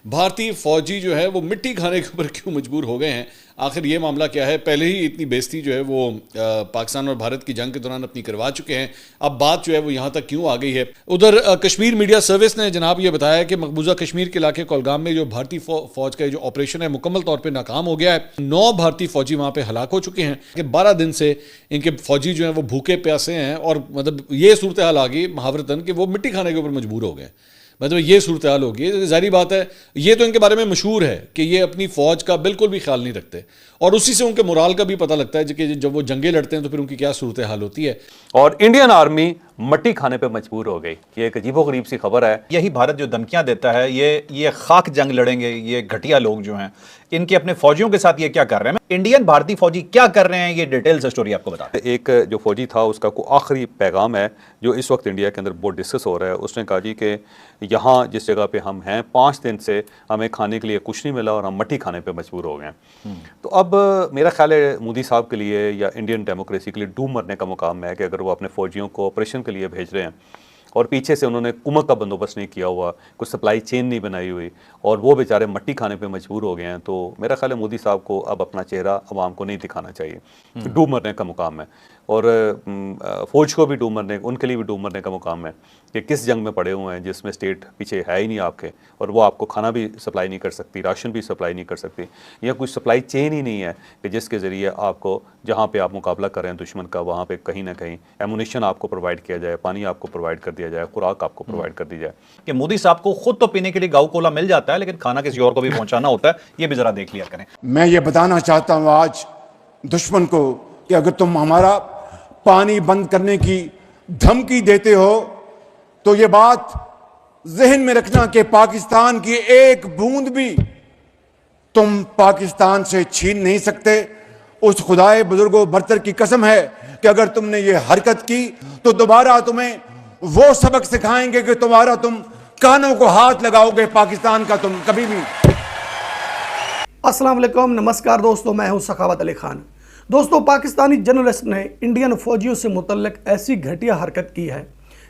भारतीय फौजी जो है वो मिट्टी खाने के ऊपर क्यों मजबूर हो गए हैं, आखिर ये मामला क्या है। पहले ही इतनी बेइज्जती जो है वो पाकिस्तान और भारत की जंग के दौरान अपनी करवा चुके हैं, अब बात जो है वो यहाँ तक क्यों आ गई है। उधर कश्मीर मीडिया सर्विस ने जनाब ये बताया कि मकबूजा कश्मीर के इलाके कोलगाम में जो भारतीय फौज का जो ऑपरेशन है मुकम्मल तौर पर नाकाम हो गया है। 9 भारतीय फौजी वहाँ पर हलाक हो चुके हैं कि 12 दिन से इनके फौजी जो हैं वो भूखे प्यासे हैं और मतलब ये सूरत हाल आ गई महावरतन कि वो मिट्टी खाने के ऊपर मजबूर हो गए। मतलब ये सूरत हाल होगी। ज़ाहिर बात है, ये तो इनके बारे में मशहूर है कि ये अपनी फ़ौज का बिल्कुल भी ख्याल नहीं रखते और उसी से उनके मोराल का भी पता लगता है कि जब वो जंगे लड़ते हैं तो फिर उनकी क्या सूरत हाल होती है। और इंडियन आर्मी मट्टी खाने पे मजबूर हो गई। ये एक अजीबोगरीब सी खबर है। यही भारत जो धमकियां देता है, ये खाक जंग लड़ेंगे, ये घटिया लोग जो हैं इनके अपने फौजियों के साथ ये क्या कर रहे हैं, इंडियन भारतीय फौजी क्या कर रहे हैं, ये डिटेल से स्टोरी आपको बता। एक जो फौजी था उसका कोई आखिरी पैगाम है जो इस वक्त इंडिया के अंदर बहुत डिस्कस हो रहा है। उसने कहा जी कि यहाँ जिस जगह पे हम हैं 5 दिन से हमें खाने के लिए कुछ नहीं मिला और हम मट्टी खाने पे मजबूर हो गए हैं। तो अब मेरा ख्याल है मोदी साहब के लिए या इंडियन डेमोक्रेसी के लिए डूब मरने का मुकाम है कि अगर वो अपने फौजियों को ऑपरेशन के लिए भेज रहे हैं और पीछे से उन्होंने कुमक का बंदोबस्त नहीं किया हुआ, कुछ सप्लाई चेन नहीं बनाई हुई और वो बेचारे मट्टी खाने पे मजबूर हो गए हैं, तो मेरा ख्याल है मोदी साहब को अब अपना चेहरा अवाम को नहीं दिखाना चाहिए। डूब मरने का मुकाम है और फौज को भी डूब मरने, उनके लिए भी डूब मरने का मुकाम है कि किस जंग में पड़े हुए हैं जिसमें स्टेट पीछे है ही नहीं आपके और वो आपको खाना भी सप्लाई नहीं कर सकती, राशन भी सप्लाई नहीं कर सकती, या कुछ सप्लाई चेन ही नहीं है कि जिसके ज़रिए आपको जहाँ पे आप मुकाबला कर रहे हैं दुश्मन का वहाँ पे कहीं ना कहीं एमुनिशन आपको प्रोवाइड किया जाए, पानी आपको प्रोवाइड कर दिया जाए, खुराक आपको प्रोवाइड कर दी जाए। कि मोदी साहब को खुद तो पीने के लिए गाँव कोला मिल जाता है लेकिन खाना किसी और को भी पहुंचाना होता है, ये भी जरा देख लिया करें। मैं ये बताना चाहता हूं आज दुश्मन को कि अगर तुम हमारा पानी बंद करने की धमकी देते हो तो ये बात जहन में रखना कि पाकिस्तान की एक बूंद भी तुम पाकिस्तान से छीन नहीं सकते। उस खुदाए बुजुर्गों बरतर की कसम है कि अगर तुमने ये हरकत की तो दोबारा तुम्हें वो सबक सिखाएंगे कि तुम कानों को हाथ लगाओगे पाकिस्तान का तुम कभी भी। अस्सलाम वालेकुम, नमस्कार दोस्तों, मैं हूं सखावत अली खान। दोस्तों, पाकिस्तानी जर्नलिस्ट ने इंडियन फौजियों से मुतल्लिक ऐसी घटिया हरकत की है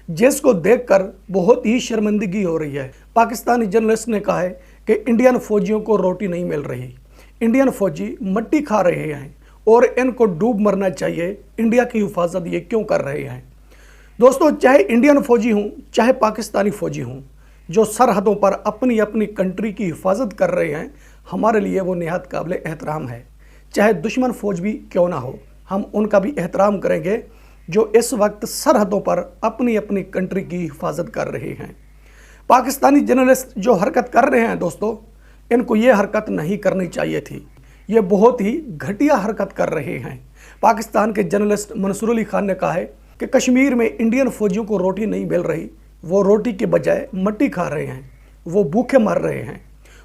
जिसको देखकर बहुत ही शर्मिंदगी हो रही है। पाकिस्तानी जर्नलिस्ट ने कहा है कि इंडियन फौजियों को रोटी नहीं मिल रही, इंडियन फौजी मट्टी खा रहे हैं और इनको डूब मरना चाहिए, इंडिया की हिफाजत ये क्यों कर रहे हैं। दोस्तों, चाहे इंडियन फौजी हूँ चाहे पाकिस्तानी फौजी हूँ, जो सरहदों पर अपनी अपनी कंट्री की हिफाजत कर रहे हैं, हमारे लिए वो निहायत काबिल एहतराम है। चाहे दुश्मन फौज भी क्यों ना हो, हम उनका भी एहतराम करेंगे जो इस वक्त सरहदों पर अपनी अपनी कंट्री की हिफाजत कर रहे हैं। पाकिस्तानी जर्नलिस्ट जो हरकत कर रहे हैं दोस्तों, इनको ये हरकत नहीं करनी चाहिए थी, ये बहुत ही घटिया हरकत कर रहे हैं। पाकिस्तान के जर्नलिस्ट मंसूर अली खान ने कहा है कि कश्मीर में इंडियन फौजियों को रोटी नहीं मिल रही, वो रोटी के बजाय मट्टी खा रहे हैं, वो भूखे मर रहे हैं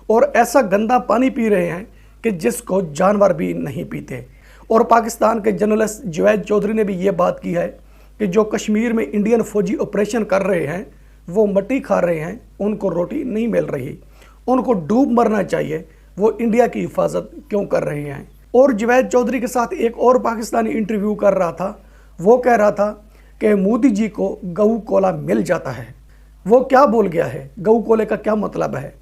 और ऐसा गंदा पानी पी रहे हैं कि जिसको जानवर भी नहीं पीते। और पाकिस्तान के जर्नलिस्ट जवेद चौधरी ने भी ये बात की है कि जो कश्मीर में इंडियन फौजी ऑपरेशन कर रहे हैं वो मट्टी खा रहे हैं, उनको रोटी नहीं मिल रही, उनको डूब मरना चाहिए, वो इंडिया की हिफाजत क्यों कर रहे हैं। और जवेद चौधरी के साथ एक और पाकिस्तानी इंटरव्यू कर रहा था, वो कह रहा था कि मोदी जी को गऊ कोला मिल जाता है। वो क्या बोल गया है, गऊ कोले का क्या मतलब है।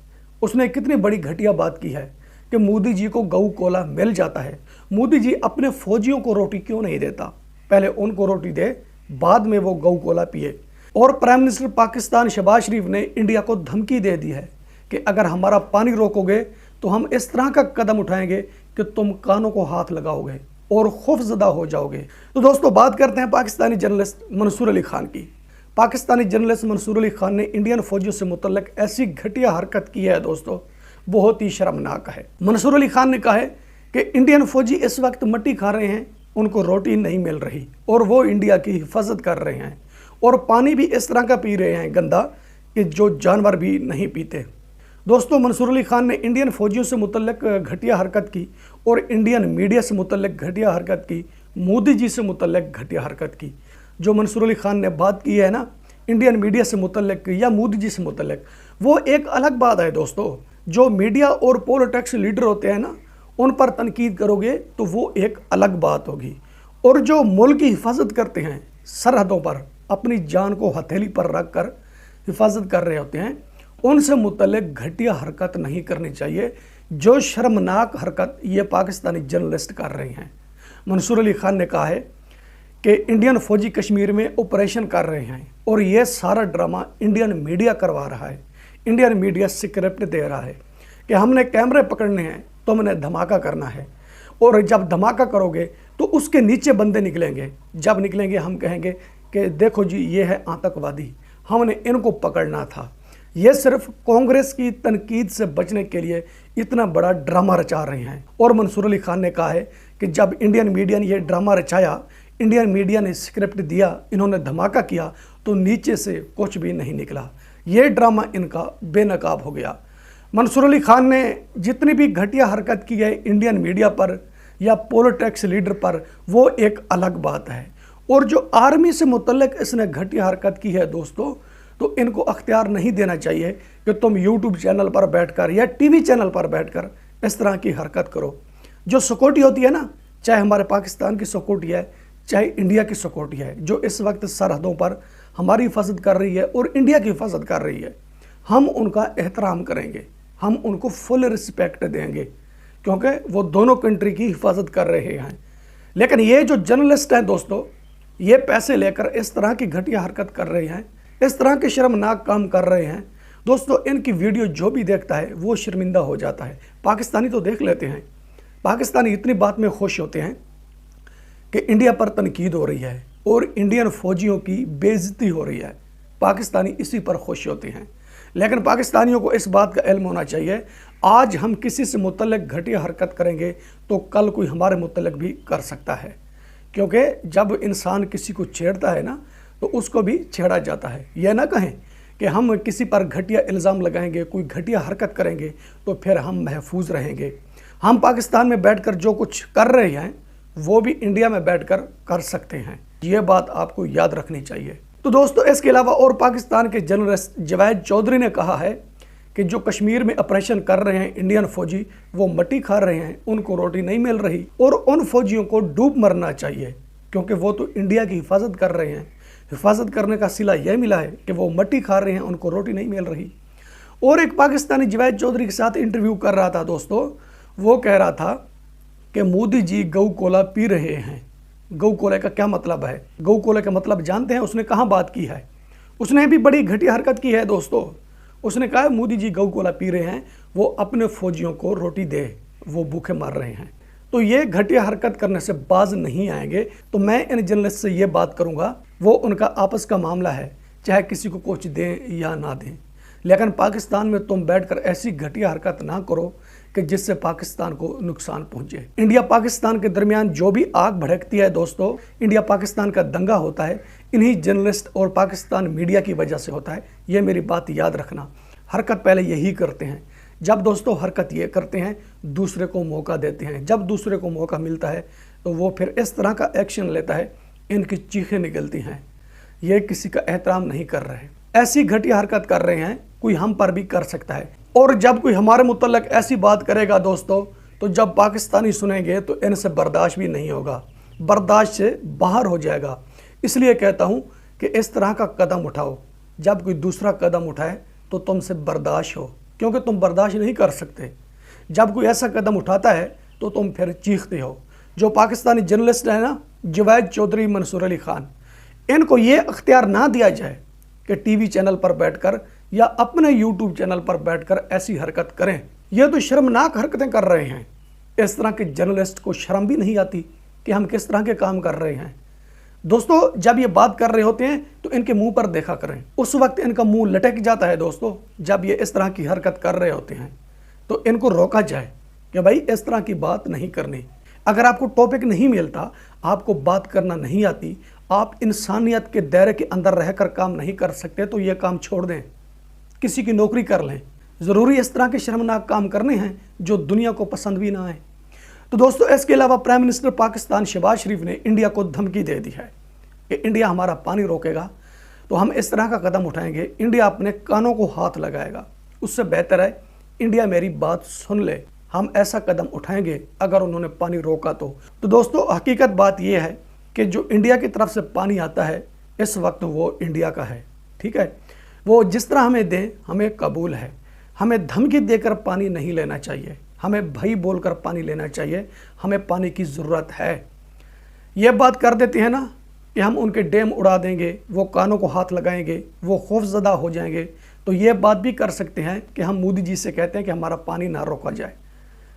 उसने कितनी बड़ी घटिया बात की है कि मोदी जी को गऊ कोला मिल जाता है। मोदी जी अपने फौजियों को रोटी क्यों नहीं देता, पहले उनको रोटी दे, बाद में वो गऊ कोला पिए। और प्राइम मिनिस्टर पाकिस्तान शहबाज शरीफ ने इंडिया को धमकी दे दी है कि अगर हमारा पानी रोकोगे तो हम इस तरह का कदम उठाएंगे कि तुम कानों को हाथ लगाओगे और खौफजदा हो जाओगे। तो दोस्तों, बात करते हैं पाकिस्तानी जर्नलिस्ट मंसूर अली खान की। पाकिस्तानी जर्नलिस्ट मंसूर अली खान ने इंडियन फौजियों से मुतल्लिक ऐसी घटिया हरकत की है दोस्तों, बहुत ही शर्मनाक है। मंसूर अली खान ने कहा है कि इंडियन फौजी इस वक्त मट्टी खा रहे हैं, उनको रोटी नहीं मिल रही और वो इंडिया की हिफाजत कर रहे हैं और पानी भी इस तरह का पी रहे हैं गंदा कि जो जानवर भी नहीं पीते। दोस्तों, मंसूर अली खान ने इंडियन फौजियों से मुतल्लिक घटिया हरकत की और इंडियन मीडिया से मुतल्लिक घटिया हरकत की, मोदी जी से मुतल्लिक घटिया हरकत की। जो मंसूर अली खान ने बात की है ना इंडियन मीडिया से मुतल्लिक या मोदी जी से मुतल्लिक, वो एक अलग बात है दोस्तों। जो मीडिया और पॉलिटिक्स लीडर होते हैं ना, उन पर तनकीद करोगे तो वो एक अलग बात होगी। और जो मुल्क की हिफाजत करते हैं, सरहदों पर अपनी जान को हथेली पर रख कर हिफाजत कर रहे होते हैं, उनसे मुतल्लिक घटिया हरकत नहीं करनी चाहिए जो शर्मनाक हरकत ये पाकिस्तानी जर्नलिस्ट कर रहे हैं। मंसूर अली खान ने कहा है कि इंडियन फौजी कश्मीर में ऑपरेशन कर रहे हैं और ये सारा ड्रामा इंडियन मीडिया करवा रहा है। इंडियन मीडिया स्क्रिप्ट दे रहा है कि हमने कैमरे पकड़ने हैं, तुमने धमाका करना है, और जब धमाका करोगे तो उसके नीचे बंदे निकलेंगे। जब निकलेंगे हम कहेंगे कि देखो जी ये है आतंकवादी, हमने इनको पकड़ना था। ये सिर्फ कांग्रेस की तनकीद से बचने के लिए इतना बड़ा ड्रामा रचा रहे हैं। और मंसूर अली खान ने कहा है कि जब इंडियन मीडिया ने ये ड्रामा रचाया, इंडियन मीडिया ने स्क्रिप्ट दिया, इन्होंने धमाका किया, तो नीचे से कुछ भी नहीं निकला। ये ड्रामा इनका बेनकाब हो गया। मंसूर अली खान ने जितनी भी घटिया हरकत की है इंडियन मीडिया पर या पॉलिटिक्स लीडर पर, वो एक अलग बात है। और जो आर्मी से मुतल्लिक इसने घटिया हरकत की है दोस्तों, तो इनको अख्तियार नहीं देना चाहिए कि तुम यूट्यूब चैनल पर बैठकर या टीवी चैनल पर बैठकर इस तरह की हरकत करो। जो सिक्योरिटी होती है ना, चाहे हमारे पाकिस्तान की सिक्योरिटी है, चाहे इंडिया की सिक्योरिटी है, जो इस वक्त सरहदों पर हमारी हिफाजत कर रही है और इंडिया की हिफाजत कर रही है, हम उनका एहतराम करेंगे, हम उनको फुल रिस्पेक्ट देंगे, क्योंकि वो दोनों कंट्री की हिफाजत कर रहे हैं। लेकिन ये जो जर्नलिस्ट हैं दोस्तों, ये पैसे लेकर इस तरह की घटिया हरकत कर रहे हैं, इस तरह के शर्मनाक काम कर रहे हैं दोस्तों। इनकी वीडियो जो भी देखता है वो शर्मिंदा हो जाता है। पाकिस्तानी तो देख लेते हैं, पाकिस्तानी इतनी बात में खुश होते हैं कि इंडिया पर तनकीद हो रही है और इंडियन फौजियों की बेइज्जती हो रही है, पाकिस्तानी इसी पर खुश होते हैं। लेकिन पाकिस्तानियों को इस बात का इल्म होना चाहिए, आज हम किसी से मुतल्लिक घटिया हरकत करेंगे तो कल कोई हमारे मुतल्लिक भी कर सकता है, क्योंकि जब इंसान किसी को छेड़ता है ना, तो उसको भी छेड़ा जाता है। यह ना कहें कि हम किसी पर घटिया इल्ज़ाम लगाएंगे, कोई घटिया हरकत करेंगे तो फिर हम महफूज रहेंगे। हम पाकिस्तान में बैठकर जो कुछ कर रहे हैं वो भी इंडिया में बैठकर कर सकते हैं, ये बात आपको याद रखनी चाहिए। तो दोस्तों, इसके अलावा और पाकिस्तान के जर्नलिस्ट जावेद चौधरी ने कहा है कि जो कश्मीर में ऑपरेशन कर रहे हैं इंडियन फौजी, वो मट्टी खा रहे हैं, उनको रोटी नहीं मिल रही और उन फौजियों को डूब मरना चाहिए, क्योंकि वो तो इंडिया की हिफाजत कर रहे हैं। हिफाजत करने का सिला यह मिला है कि वो मट्टी खा रहे हैं, उनको रोटी नहीं मिल रही। और एक पाकिस्तानी जावेद चौधरी के साथ इंटरव्यू कर रहा था दोस्तों, वो कह रहा था कि मोदी जी गऊ कोला पी रहे हैं। गऊ कोले का क्या मतलब है? गऊ कोले का मतलब जानते हैं? उसने कहाँ बात की है? उसने भी बड़ी घटिया हरकत की है दोस्तों। उसने कहा मोदी जी गऊ कोला पी रहे हैं, वो अपने फौजियों को रोटी दे, वो भूखे मर रहे हैं। तो ये घटिया हरकत करने से बाज नहीं आएंगे। तो मैं इन जर्नलिस्ट से ये बात करूँगा, वो उनका आपस का मामला है, चाहे किसी को कुछ दें या ना दें, लेकिन पाकिस्तान में तुम बैठकर ऐसी घटिया हरकत ना करो कि जिससे पाकिस्तान को नुकसान पहुंचे। इंडिया पाकिस्तान के दरमियान जो भी आग भड़कती है दोस्तों, इंडिया पाकिस्तान का दंगा होता है, इन्हीं जर्नलिस्ट और पाकिस्तान मीडिया की वजह से होता है। ये मेरी बात याद रखना। हरकत पहले यही करते हैं, जब दोस्तों हरकत ये करते हैं दूसरे को मौका देते हैं, जब दूसरे को मौका मिलता है तो वो फिर इस तरह का एक्शन लेता है, इनकी चीखें निकलती हैं, ये किसी का एहतराम नहीं कर रहे, ऐसी घटिया हरकत कर रहे हैं, कोई हम पर भी कर सकता है। और जब कोई हमारे मुतल्लिक ऐसी बात करेगा दोस्तों, तो जब पाकिस्तानी सुनेंगे तो इनसे बर्दाश्त भी नहीं होगा, बर्दाश्त से बाहर हो जाएगा। इसलिए कहता हूँ कि इस तरह का कदम उठाओ, जब कोई दूसरा कदम उठाए तो तुमसे बर्दाश्त हो, क्योंकि तुम बर्दाश्त नहीं कर सकते। जब कोई ऐसा कदम उठाता है तो तुम फिर चीखते हो। जो पाकिस्तानी जर्नलिस्ट है ना, जावेद चौधरी, मंसूर अली खान, इनको ये अख्तियार ना दिया जाए कि टीवी चैनल पर बैठकर या अपने यूट्यूब चैनल पर बैठकर ऐसी हरकत करें। ये तो शर्मनाक हरकतें कर रहे हैं। इस तरह के जर्नलिस्ट को शर्म भी नहीं आती कि हम किस तरह के काम कर रहे हैं। दोस्तों, जब ये बात कर रहे होते हैं तो इनके मुंह पर देखा करें, उस वक्त इनका मुंह लटक जाता है दोस्तों। जब ये इस तरह की हरकत कर रहे होते हैं तो इनको रोका जाए कि भाई इस तरह की बात नहीं करनी। अगर आपको टॉपिक नहीं मिलता, आपको बात करना नहीं आती, आप इंसानियत के दायरे के अंदर रहकर काम नहीं कर सकते, तो ये काम छोड़ दें, किसी की नौकरी कर लें। ज़रूरी इस तरह के शर्मनाक काम करने हैं जो दुनिया को पसंद भी ना आए। तो दोस्तों, इसके अलावा प्राइम मिनिस्टर पाकिस्तान शहबाज शरीफ ने इंडिया को धमकी दे दी है कि इंडिया हमारा पानी रोकेगा तो हम इस तरह का कदम उठाएंगे, इंडिया अपने कानों को हाथ लगाएगा। उससे बेहतर है इंडिया मेरी बात सुन ले, हम ऐसा कदम उठाएंगे अगर उन्होंने पानी रोका तो दोस्तों, हकीकत बात यह है कि जो इंडिया की तरफ से पानी आता है इस वक्त वो इंडिया का है, ठीक है। वो जिस तरह हमें दें हमें कबूल है। हमें धमकी देकर पानी नहीं लेना चाहिए, हमें भई बोलकर पानी लेना चाहिए। हमें पानी की ज़रूरत है। ये बात कर देते हैं ना कि हम उनके डैम उड़ा देंगे, वो कानों को हाथ लगाएंगे, वो खौफजदा हो जाएंगे, तो ये बात भी कर सकते हैं कि हम मोदी जी से कहते हैं कि हमारा पानी ना रोका जाए,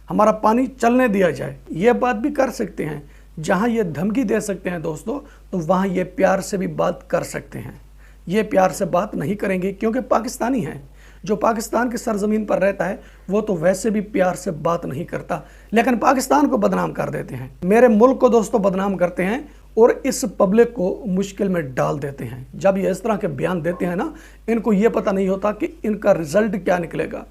हमारा पानी चलने दिया जाए। ये बात भी कर सकते हैं। जहाँ ये धमकी दे सकते हैं दोस्तों, तो वहाँ ये प्यार से भी बात कर सकते हैं। ये प्यार से बात नहीं करेंगे क्योंकि पाकिस्तानी हैं। जो पाकिस्तान की सरजमीन पर रहता है वो तो वैसे भी प्यार से बात नहीं करता, लेकिन पाकिस्तान को बदनाम कर देते हैं, मेरे मुल्क को दोस्तों बदनाम करते हैं और इस पब्लिक को मुश्किल में डाल देते हैं। जब ये इस तरह के बयान देते हैं ना, इनको ये पता नहीं होता कि इनका रिजल्ट क्या निकलेगा।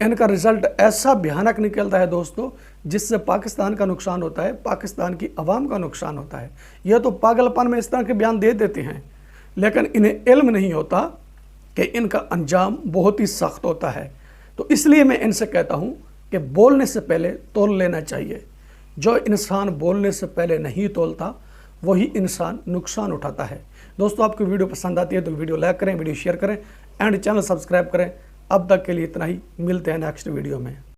इनका रिजल्ट ऐसा भयानक निकलता है दोस्तों, जिससे पाकिस्तान का नुकसान होता है, पाकिस्तान की आवाम का नुकसान होता है। यह तो पागलपन में इस तरह के बयान दे देते हैं, लेकिन इन्हें इल्म नहीं होता कि इनका अंजाम बहुत ही सख्त होता है। तो इसलिए मैं इनसे कहता हूँ कि बोलने से पहले तोल लेना चाहिए। जो इंसान बोलने से पहले नहीं तोलता वही इंसान नुकसान उठाता है। दोस्तों, आपको वीडियो पसंद आती है तो वीडियो लाइक करें, वीडियो शेयर करें एंड चैनल सब्सक्राइब करें। अब तक के लिए इतना ही, मिलते हैं नेक्स्ट वीडियो में।